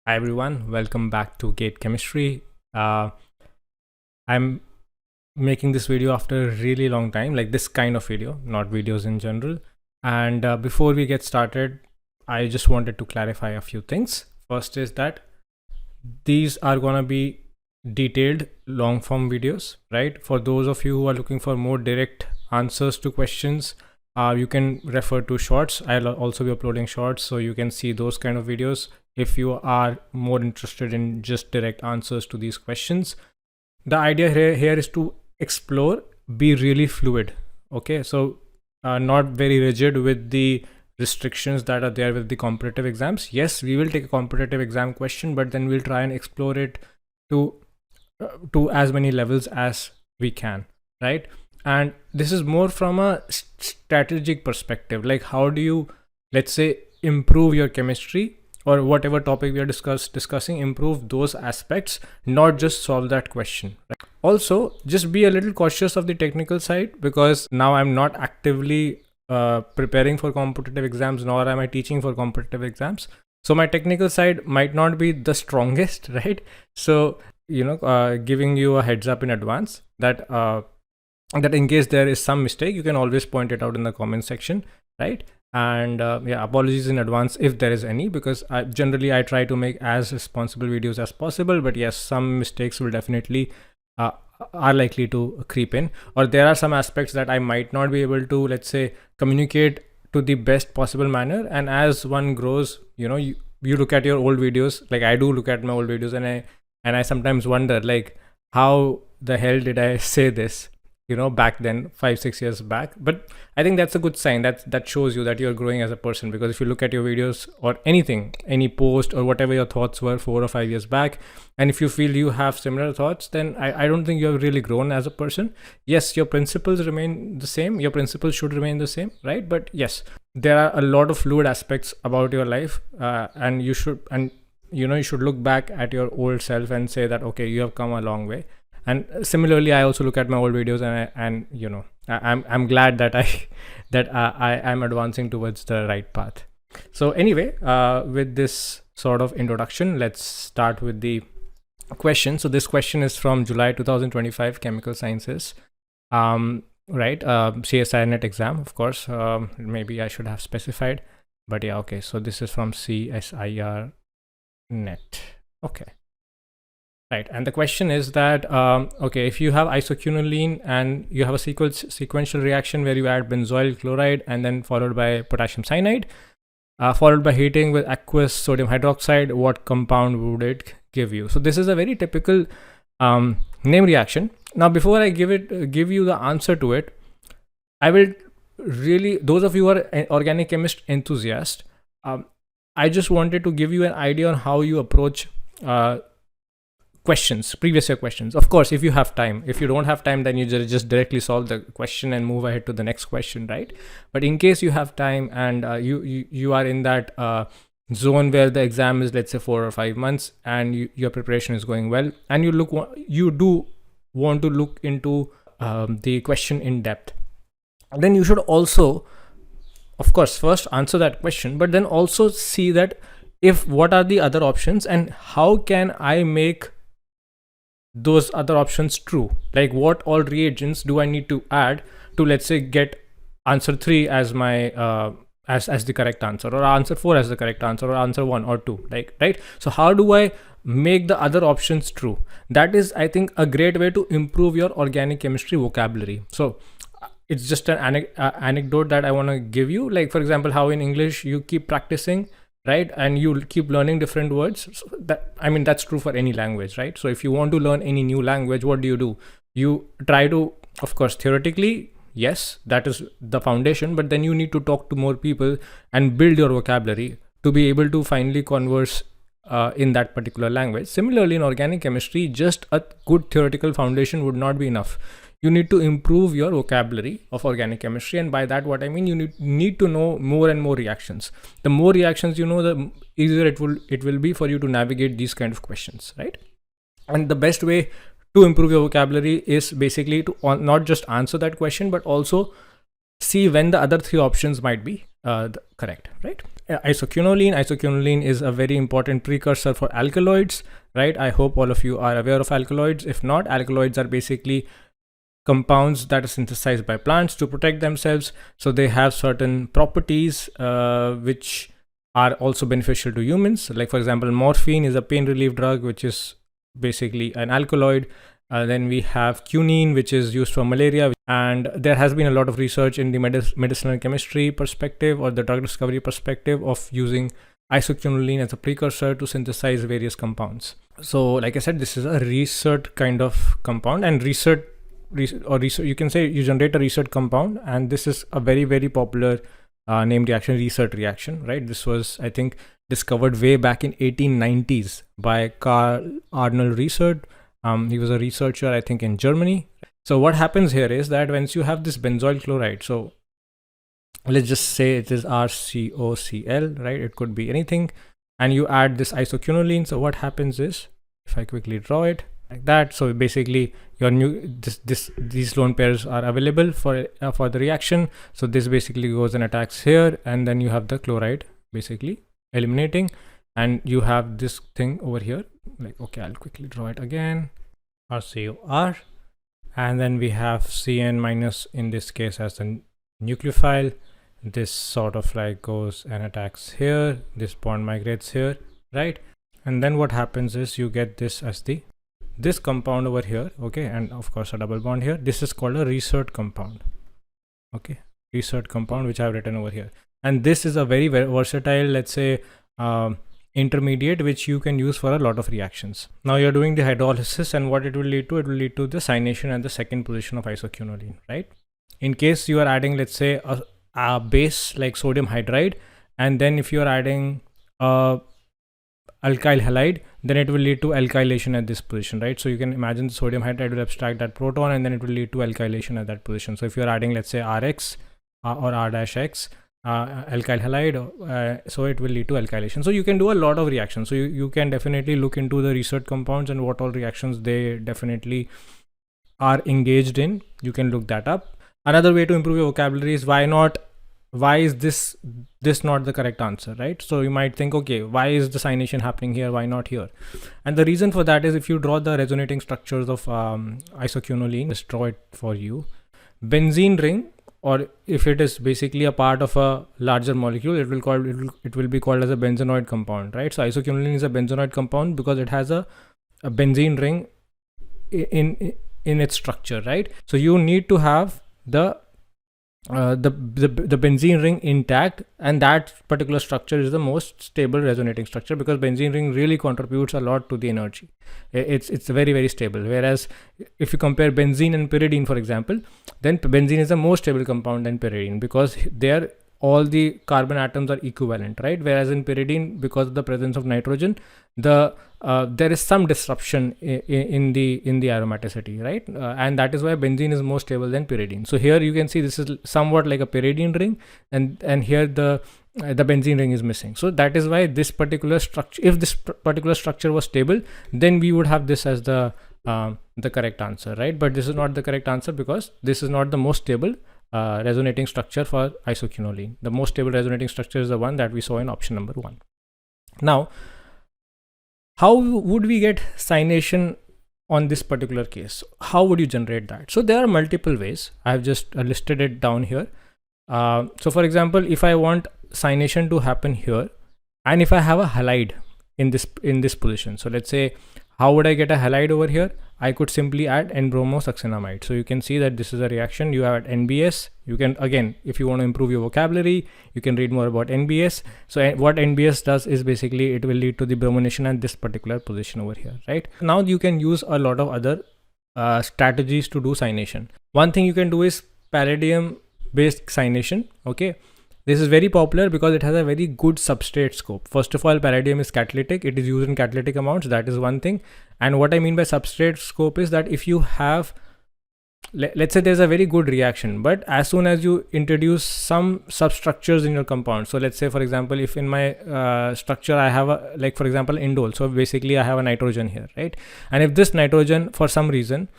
Hi everyone, welcome back to Gate Chemistry. I'm making this video after a really long time, like this kind of video, not videos in general. And before we get started, I just wanted to clarify a few things. First is that these are gonna be detailed long form videos, right? For those of you who are looking for more direct answers to questions, you can refer to shorts. I'll also be uploading shorts, so you can see those kind of videos if you are more interested in just direct answers to these questions. The idea here is to explore, be really fluid. Okay, so not very rigid with the restrictions that are there with the competitive exams. Yes, we will take a competitive exam question, but then we'll try and explore it to as many levels as we can, right? And this is more from a strategic perspective, like how do you, let's say, improve your chemistry or whatever topic we are discussing, improve those aspects, not just solve that question, right? Also, just be a little cautious of the technical side, because now I'm not actively preparing for competitive exams, nor am I teaching for competitive exams. So my technical side might not be the strongest, right? So, giving you a heads up in advance that that in case there is some mistake, you can always point it out in the comment section, right? And yeah, apologies in advance if there is any, because I try to make as responsible videos as possible, but yes, some mistakes will definitely are likely to creep in, or there are some aspects that I might not be able to, let's say, communicate to the best possible manner. And as one grows, you look at your old videos, like I do look at my old videos, and I sometimes wonder, like, how the hell did I say this, back then, 5-6 years back. But I think that's a good sign. That shows you that you're growing as a person, because if you look at your videos or anything, any post or whatever your thoughts were 4 or 5 years back, and if you feel you have similar thoughts, then I don't think you have really grown as a person. Yes, your principles remain the same. Your principles should remain the same, right? But yes, there are a lot of fluid aspects about your life, and you should look back at your old self and say that, okay, you have come a long way. And similarly, I also look at my old videos, and I'm glad that I am advancing towards the right path. So anyway, with this sort of introduction, let's start with the question. So this question is from July 2025, Chemical Sciences, right? CSIR NET exam, of course. Maybe I should have specified, but yeah, okay. So this is from CSIR NET. Okay. Right, and the question is that, okay, if you have isoquinoline and you have a sequential reaction where you add benzoyl chloride and then followed by potassium cyanide, followed by heating with aqueous sodium hydroxide, what compound would it give you? So this is a very typical name reaction. Now, before I give you the answer to it, I will really, those of you who are an organic chemist enthusiast, I just wanted to give you an idea on how you approach questions, previous year questions. Of course, if you have time. If you don't have time, then you just directly solve the question and move ahead to the next question, right? But in case you have time and you are in that zone where the exam is, let's say, 4 or 5 months, and your preparation is going well, and you do want to look into the question in depth, then you should also, of course, first answer that question, but then also see that what are the other options and how can I make those other options true. Like, what all reagents do I need to add to, let's say, get answer 3 as my as the correct answer, or answer 4 as the correct answer, or answer 1 or 2, like, right? So how do I make the other options true? That is, I think, a great way to improve your organic chemistry vocabulary. So it's just an anecdote that I want to give you. Like, for example, how in English you keep practicing, right? And you keep learning different words. So that's true for any language, right? So if you want to learn any new language, what do? You try to, of course, theoretically, yes, that is the foundation, but then you need to talk to more people and build your vocabulary to be able to finally converse in that particular language. Similarly, in organic chemistry, just a good theoretical foundation would not be enough. You need to improve your vocabulary of organic chemistry, and by that, what I mean, you need to know more and more reactions. The more reactions you know, the easier it will be for you to navigate these kind of questions, right? And the best way to improve your vocabulary is basically to not just answer that question, but also see when the other 3 options might be correct, right? isoquinoline. Isoquinoline is a very important precursor for alkaloids, right? I hope all of you are aware of alkaloids. If not, alkaloids are basically compounds that are synthesized by plants to protect themselves. So they have certain properties which are also beneficial to humans. Like, for example, morphine is a pain relief drug, which is basically an alkaloid. Then we have quinine, which is used for malaria. And there has been a lot of research in the medicinal chemistry perspective or the drug discovery perspective of using isoquinoline as a precursor to synthesize various compounds. So like I said, this is a Reissert kind of compound, and Reissert, you can say you generate a Reissert compound, and this is a very, very popular named reaction, Reissert reaction, right? This was, I think, discovered way back in 1890s by Carl Arnold Reissert. He was a researcher, I think, in Germany. So what happens here is that once you have this benzoyl chloride, so let's just say it is RCOCl, right? It could be anything, and you add this isoquinoline. So what happens is, if I quickly draw it like that, so basically your these lone pairs are available for the reaction. So this basically goes and attacks here, and then you have the chloride basically eliminating, and you have this thing over here. Like, okay, I'll quickly draw it again, RCOR, and then we have CN minus in this case as the nucleophile. This sort of like goes and attacks here, this bond migrates here, right? And then what happens is you get this as this compound over here, okay, and of course a double bond here. This is called a Reissert compound, okay, Reissert compound, which I've written over here. And this is a very, very versatile, let's say, intermediate which you can use for a lot of reactions. Now you're doing the hydrolysis, and what it will lead to? It will lead to the cyanation at the second position of isoquinoline, right? In case you are adding, let's say, a base like sodium hydride, and then if you are adding a alkyl halide, then it will lead to alkylation at this position, right? So you can imagine the sodium hydride will abstract that proton, and then it will lead to alkylation at that position. So if you're adding, let's say, Rx or R-X, alkyl halide, so it will lead to alkylation. So you can do a lot of reactions. So you can definitely look into the Reissert compounds and what all reactions they definitely are engaged in. You can look that up. Another way to improve your vocabulary is why is this not the correct answer, right? So you might think, okay, why is the cyanation happening here? Why not here? And the reason for that is, if you draw the resonating structures of isoquinoline, let's draw it for you. Benzene ring, or if it is basically a part of a larger molecule, it will be called as a benzenoid compound, right? So isoquinoline is a benzenoid compound because it has a benzene ring in its structure, right? So you need to have the benzene ring intact, and that particular structure is the most stable resonating structure, because benzene ring really contributes a lot to the energy. It's very, very stable. Whereas if you compare benzene and pyridine, for example, then benzene is the more stable compound than pyridine, because there all the carbon atoms are equivalent, right? Whereas in pyridine, because of the presence of nitrogen, there is some disruption in the aromaticity, right? And that is why benzene is more stable than pyridine. So here you can see this is somewhat like a pyridine ring, and here the benzene ring is missing. So that is why this particular structure, if this particular structure was stable, then we would have this as the correct answer, right? But this is not the correct answer, because this is not the most stable resonating structure for isoquinoline. The most stable resonating structure is the one that we saw in option number 1. Now, how would we get cyanation on this particular case? How would you generate that? So there are multiple ways. I have just listed it down here. So for example, if I want cyanation to happen here, and if I have a halide in this position, so let's say, how would I get a halide over here? I could simply add N-bromosuccinamide. So you can see that this is a reaction. You have NBS. You can, again, if you want to improve your vocabulary, you can read more about NBS. So what NBS does is basically it will lead to the bromination at this particular position over here, right? Now you can use a lot of other strategies to do cyanation. One thing you can do is palladium based cyanation, okay? This is very popular because it has a very good substrate scope. First of all, palladium is catalytic. It is used in catalytic amounts. That is one thing. And what I mean by substrate scope is that if you have, let's say there's a very good reaction, but as soon as you introduce some substructures in your compound, so let's say, for example, if in my structure I have a, like for example, indole, so basically I have a nitrogen here, right? And if this nitrogen for some reason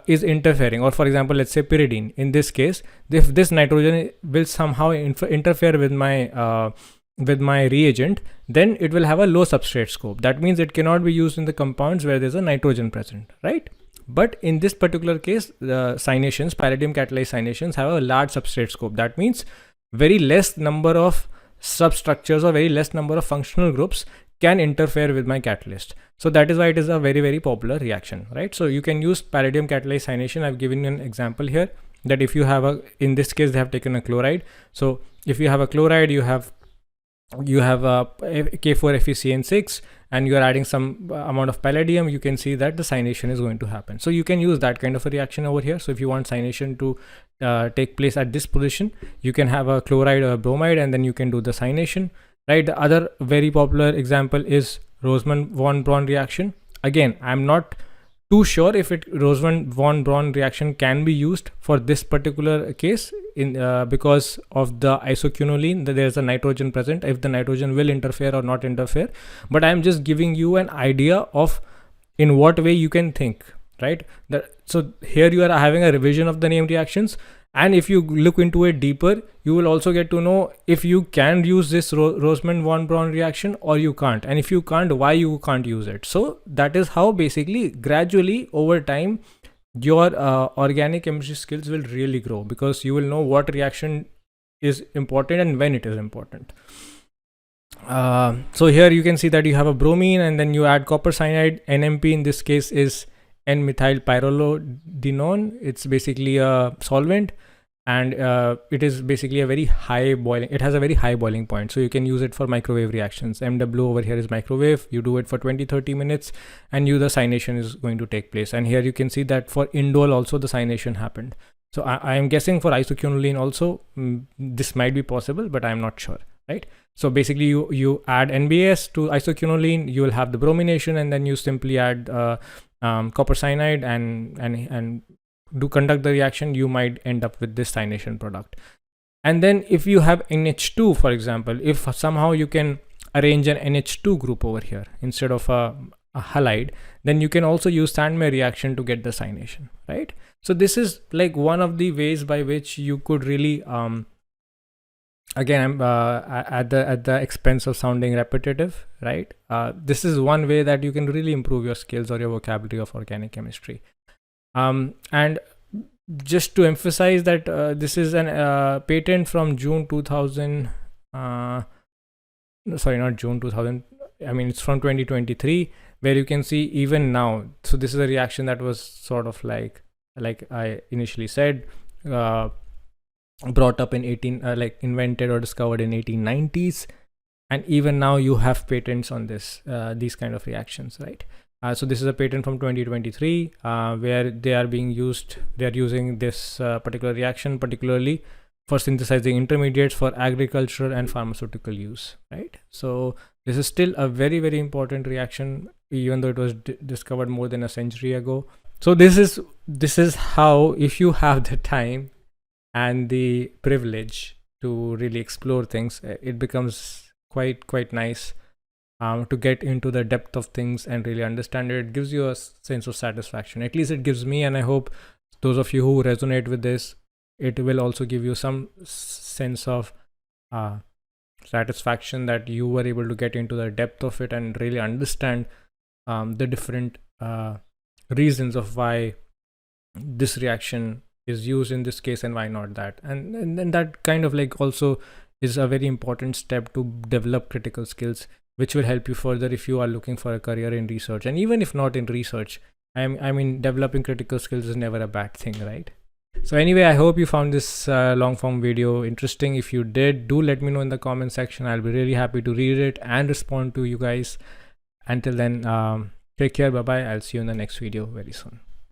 is interfering, or for example, let's say pyridine, in this case, if this nitrogen will somehow interfere with my with my reagent, then it will have a low substrate scope. That means it cannot be used in the compounds where there's a nitrogen present, right? But in this particular case, the cyanations, palladium catalyzed cyanations, have a large substrate scope. That means very less number of substructures or very less number of functional groups can interfere with my catalyst. So that is why it is a very, very popular reaction, right? So you can use palladium catalyzed cyanation. I've given you an example here that if you have a, in this case, they have taken a chloride. So if you have a chloride, you have a K4FeCN6 and you are adding some amount of palladium, you can see that the cyanation is going to happen. So you can use that kind of a reaction over here. So if you want cyanation to take place at this position, you can have a chloride or a bromide and then you can do the cyanation, right? The other very popular example is Roseman von Braun reaction. Again, I'm not too sure if Roseman von Braun reaction can be used for this particular case in because of the isoquinoline, that there's a nitrogen present, if the nitrogen will interfere or not interfere. But I'm just giving you an idea of in what way you can think, right? So here you are having a revision of the name reactions, and if you look into it deeper, you will also get to know if you can use this Roseman von Braun reaction or you can't, and if you can't, why you can't use it. So that is how basically gradually over time your organic chemistry skills will really grow, because you will know what reaction is important and when it is important. So here you can see that you have a bromine and then you add copper cyanide. NMP in this case is N-methylpyrrolidinone. It's basically a solvent, and it is basically a very high boiling, it has a very high boiling point, so you can use it for microwave reactions. MW over here is microwave. You do it for 20-30 minutes and the cyanation is going to take place. And here you can see that for indole also the cyanation happened. So I am guessing for isoquinoline also this might be possible, but I'm not sure, right? So basically you add NBS to isoquinoline, you will have the bromination, and then you simply add copper cyanide and do conduct the reaction. You might end up with this cyanation product. And then if you have NH2, for example, if somehow you can arrange an NH2 group over here instead of a halide, then you can also use Sandmeyer reaction to get the cyanation, right? So this is like one of the ways by which you could really again, at the expense of sounding repetitive, right? This is one way that you can really improve your skills or your vocabulary of organic chemistry. And just to emphasize that this is an patent from June 2000. Sorry, not June 2000. I mean, it's from 2023, where you can see even now. So this is a reaction that was sort of like I initially said, brought up in invented or discovered in 1890s, and even now you have patents on this these kind of reactions, right? So this is a patent from 2023 where they are using this particular reaction particularly for synthesizing intermediates for agricultural and pharmaceutical use, right? So this is still a very, very important reaction, even though it was discovered more than a century ago. So this is how, if you have the time and the privilege to really explore things, it becomes quite nice to get into the depth of things and really understand it. It gives you a sense of satisfaction. At least it gives me, and I hope those of you who resonate with this, it will also give you some sense of satisfaction that you were able to get into the depth of it and really understand the different reasons of why this reaction is used in this case and why not that. And then that kind of like also is a very important step to develop critical skills, which will help you further if you are looking for a career in research. And even if not in research, I mean, developing critical skills is never a bad thing, right? So anyway, I hope you found this long form video interesting. If you did, do let me know in the comment section. I'll be really happy to read it and respond to you guys. Until then, take care. Bye bye. I'll see you in the next video very soon.